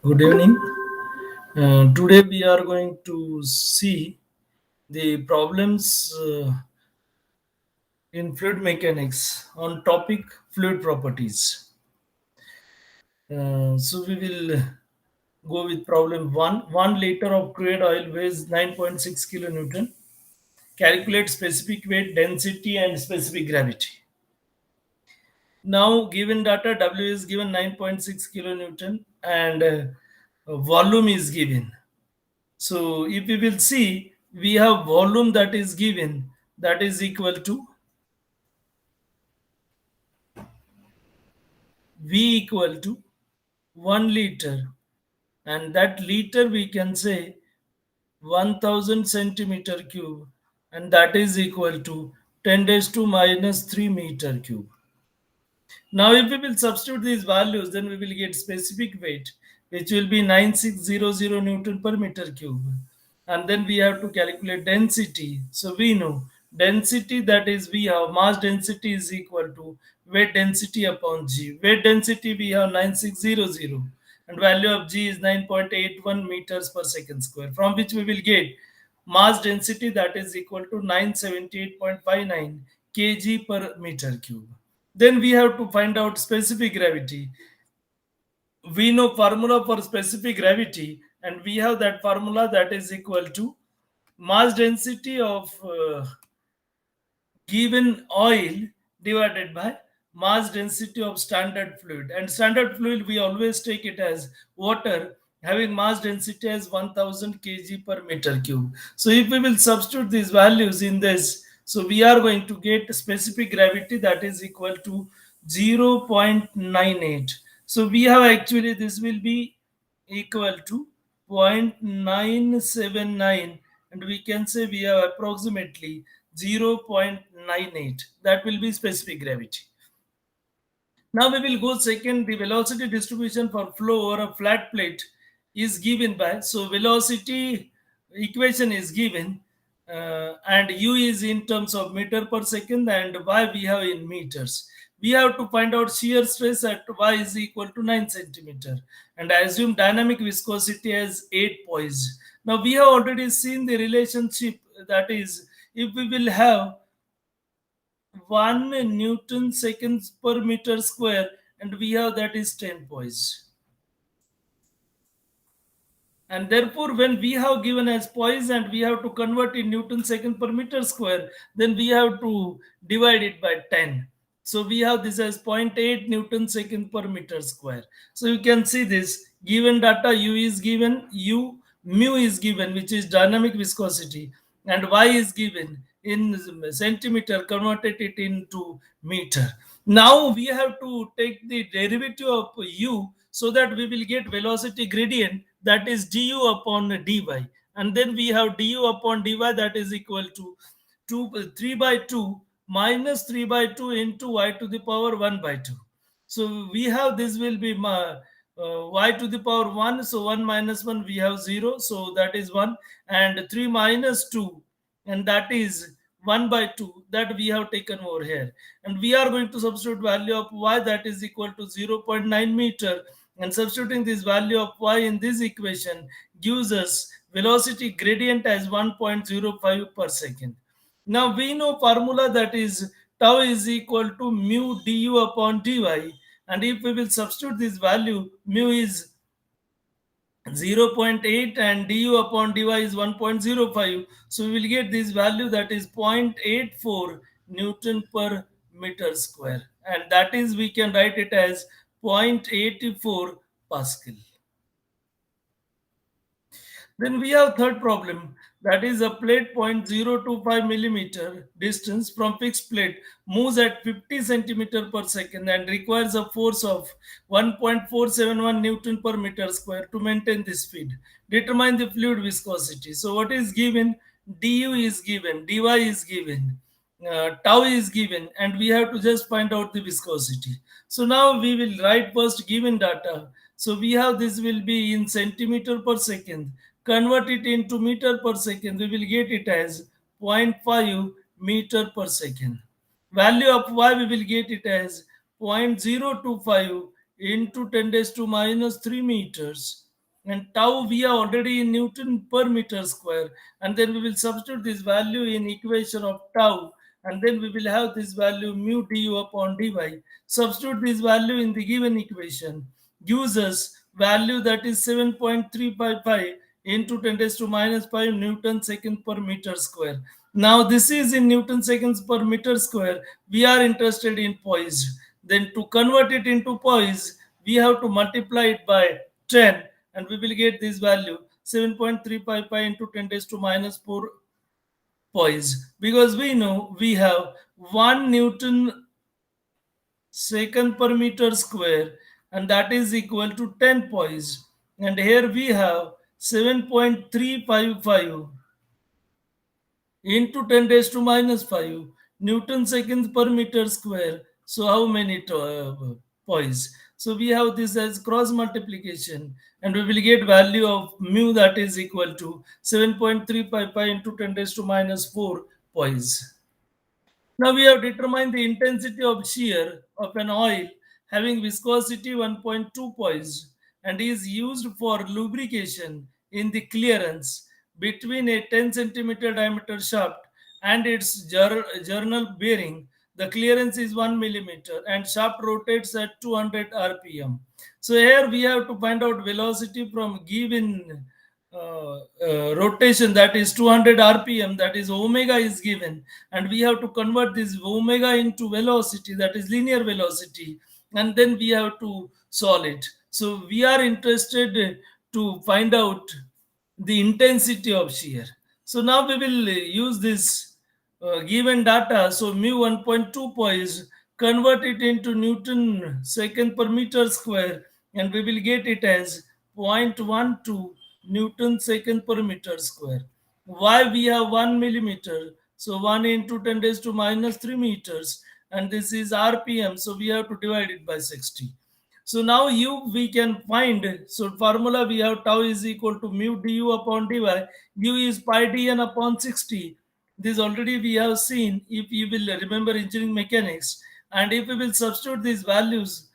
Good evening. Today we are going to see the problems in fluid mechanics on topic fluid properties. So we will go with problem one. 1 liter of crude oil weighs 9.6 kilonewton. Calculate specific weight, density, and specific gravity. Now, given data, W is given 9.6 kilonewton and volume is given. So if we will see, we have volume that is given, that is equal to V equal to 1 liter, and that liter we can say 1000 centimeter cube, and that is equal to 10 raised to minus 3 meter cube. Now, if we will substitute these values, then we will get specific weight, which will be 9600 Newton per meter cube. And then we have to calculate density. So we know density, that is we have mass density is equal to weight density upon G. Weight density we have 9600 and value of G is 9.81 meters per second square, from which we will get mass density that is equal to 978.59 kg per meter cube. Then we have to find out specific gravity. We know formula for specific gravity, and we have that formula that is equal to mass density of given oil divided by mass density of standard fluid. And standard fluid we always take it as water having mass density as 1000 kg per meter cube. So if we will substitute these values in this, so we are going to get specific gravity that is equal to 0.98. So we have actually, this will be equal to 0.979, and we can say we have approximately 0.98. That will be specific gravity. Now we will go second. The velocity distribution for flow over a flat plate is given by, so velocity equation is given, and u is in terms of meter per second and y we have in meters. We have to find out shear stress at y is equal to 9 centimeter, and I assume dynamic viscosity as 8 poise. Now we have already seen the relationship, that is if we will have 1 Newton seconds per meter square, and we have that is 10 poise. And therefore, when we have given as poise and we have to convert in Newton second per meter square, then we have to divide it by 10. So we have this as zero point 0.8 Newton second per meter square. So you can see this given data, U is given, U mu is given, which is dynamic viscosity, and Y is given in centimeter, converted it into meter. Now we have to take the derivative of U, so that we will get velocity gradient, that is du upon dy, and then we have du upon dy that is equal to 3 by 2 minus 3 by 2 into y to the power 1 by 2. So we have, this will be y to the power 1, so 1 minus 1 we have 0, so that is 1, and 3 minus 2, and that is 1 by 2, that we have taken over here, and we are going to substitute value of y that is equal to 0.9 meter, and substituting this value of y in this equation gives us velocity gradient as 1.05 per second. Now we know formula, that is tau is equal to mu du upon dy, and if we will substitute this value, mu is 0.8 and du upon dy is 1.05, so we will get this value, that is 0.84 Newton per meter square, and that is, we can write it as 0.84 Pascal. Then we have third problem, that is a plate 0.025 millimeter distance from fixed plate moves at 50 centimeter per second and requires a force of 1.471 Newton per meter square to maintain the speed. Determine the fluid viscosity. So what is given? Du is given, dy is given, tau is given, and we have to just find out the viscosity. So now we will write first given data. So we have, this will be in centimeter per second, convert it into meter per second, we will get it as zero point 0.5 meter per second. Value of y we will get it as 0.025 into 10 raised to minus 3 meters. and tau we are already in Newton per meter square, and then we will substitute this value in equation of tau, and then we will have this value mu du upon dy. Substitute this value in the given equation, gives us value that is 7.355 into 10 raised to minus 5 Newton second per meter square. Now this is in Newton seconds per meter square. We are interested in poise. Then to convert it into poise, we have to multiply it by 10, and we will get this value 7.355 into 10 raised to minus 4 poise, because we know we have 1 Newton second per meter square, and that is equal to 10 poise, and here we have 7.355 into 10 raised to minus 5 Newton seconds per meter square. So how many poise? So we have this as cross multiplication, and we will get value of mu that is equal to 7.355 into 10 raised to minus 4 poise. Now we have determined the intensity of shear of an oil having viscosity 1.2 poise and is used for lubrication in the clearance between a 10 centimeter diameter shaft and its journal bearing. The clearance is 1 millimeter and shaft rotates at 200 rpm. So here we have to find out velocity from given rotation, that is 200 rpm, that is omega is given, and we have to convert this omega into velocity, that is linear velocity, and then we have to solve it. So we are interested to find out the intensity of shear. So now we will use this given data. So mu 1.2 poise, convert it into Newton second per meter square, and we will get it as 0.12 Newton second per meter square. Why we have 1 millimeter? So 1 into 10 raised to minus 3 meters, and this is RPM. So we have to divide it by 60. So now u we can find. So formula we have tau is equal to mu du upon dy. U is pi dn upon 60. This already we have seen if you will remember engineering mechanics. And if we will substitute these values,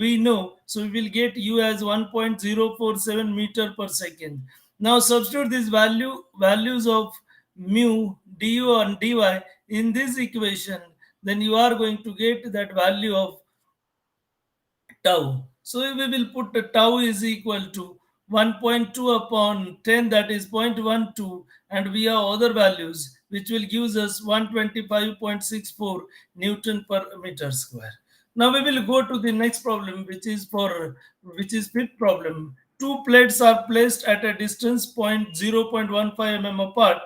we know. So we will get u as 1.047 meter per second. Now substitute these values of mu du and dy in this equation. Then you are going to get that value of tau. So we will put the tau is equal to 1.2 upon 10, that is 0.12, and we have other values which will give us 125.64 Newton per meter square. Now we will go to the next problem, which is fifth problem. Two plates are placed at a distance 0.15 mm apart.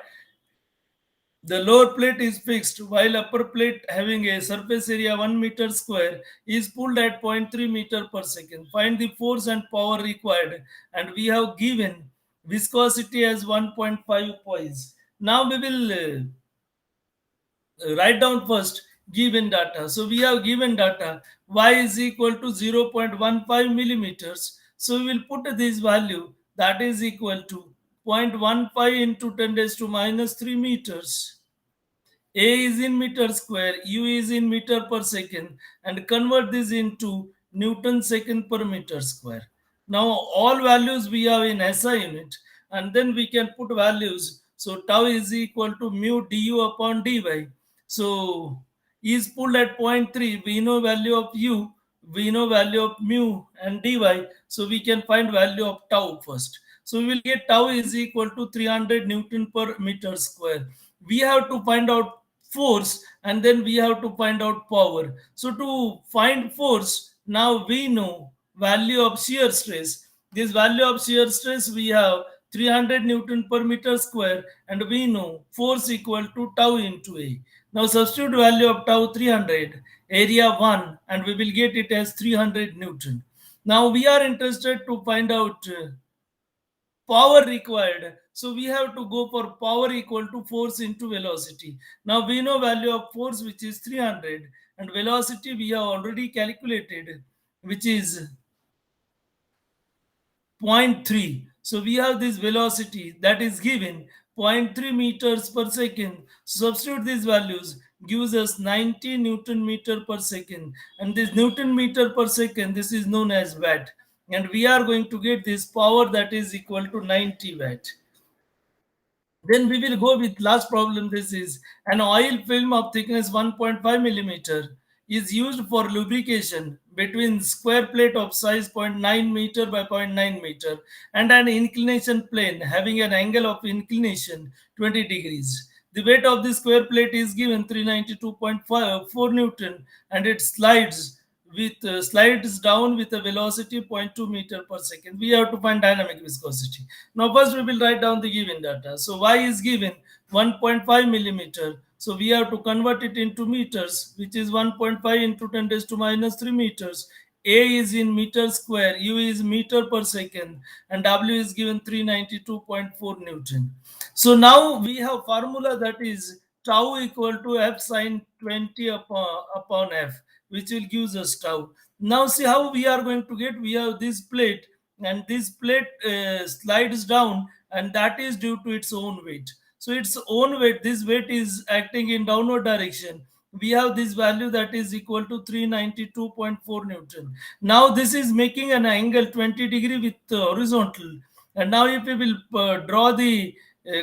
The lower plate is fixed while upper plate having a surface area 1 meter square is pulled at 0.3 meter per second. Find the force and power required, and we have given viscosity as 1.5 poise. Now we will write down first given data. So we have given data y is equal to 0.15 millimeters. So we will put this value that is equal to 0.15 into 10 raised to minus 3 meters. A is in meter square, U is in meter per second, and convert this into Newton second per meter square. Now all values we have in SI unit, and then we can put values. So tau is equal to mu du upon dy. So is pulled at zero point 0.3. We know value of u, we know value of mu and dy. So we can find value of tau first. So we will get tau is equal to 300 Newton per meter square. We have to find out force, and then we have to find out power. So to find force, now we know value of shear stress. This value of shear stress we have 300 Newton per meter square, and we know force equal to tau into A. Now substitute value of tau 300, area 1, and we will get it as 300 Newton. Now we are interested to find out power required. So we have to go for power equal to force into velocity. Now we know value of force, which is 300, and velocity we have already calculated, which is 0.3. So we have this velocity that is given 0.3 meters per second. Substitute these values, gives us 90 Newton meter per second, and this Newton meter per second, this is known as watt. and we are going to get this power that is equal to 90 watt. Then we will go with last problem. This is an oil film of thickness 1.5 millimeter is used for lubrication between square plate of size zero point 0.9 meter by zero point 0.9 meter and an inclination plane having an angle of inclination 20 degrees. The weight of the square plate is given 392.4 Newton and it slides down with a velocity 0.2 meter per second. We have to find dynamic viscosity. Now first we will write down the given data. So y is given 1.5 millimeter. So we have to convert it into meters, which is 1.5 into 10 raised to minus 3 meters. A is in meter square, U is meter per second, and W is given 392.4 Newton. So now we have formula that is tau equal to F sine 20 upon F, which will give us tau. Now see how we are going to get. We have this plate, and this plate slides down, and that is due to its own weight. So its own weight, this weight is acting in downward direction. We have this value that is equal to 392.4 Newton. Now this is making an angle 20 degree with horizontal. And now if we will draw the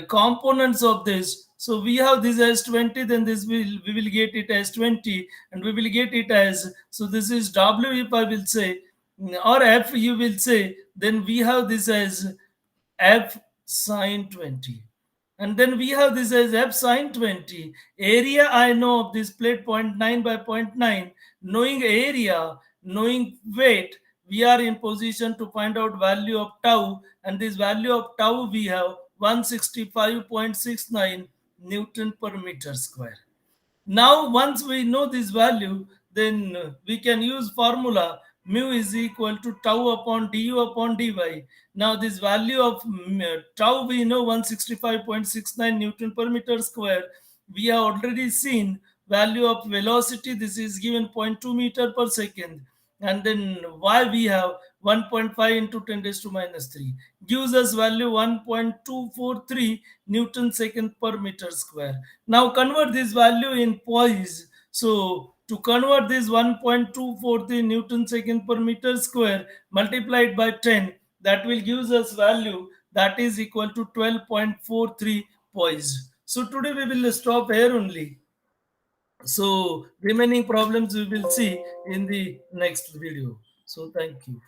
components of this, so we have this as 20, then this we will get it as 20, and we will get it as, so this is W if I will say, or F you will say, then we have this as F sine 20. And then we have this as F sine 20. Area I know of this plate 0.9 by 0.9. Knowing area, knowing weight, we are in position to find out value of tau. And this value of tau we have 165.69 Newton per meter square. Now, once we know this value, then we can use formula mu is equal to tau upon du upon dy. Now, this value of tau we know 165.69 Newton per meter square. We have already seen value of velocity. This is given 0.2 meter per second. And then y we have 1.5 into 10 raised to minus 3 gives us value 1.243 Newton second per meter square. Now convert this value in poise. So to convert this 1.243 Newton second per meter square multiplied by 10, that will give us value that is equal to 12.43 poise. So today we will stop here only. So remaining problems we will see in the next video. So thank you.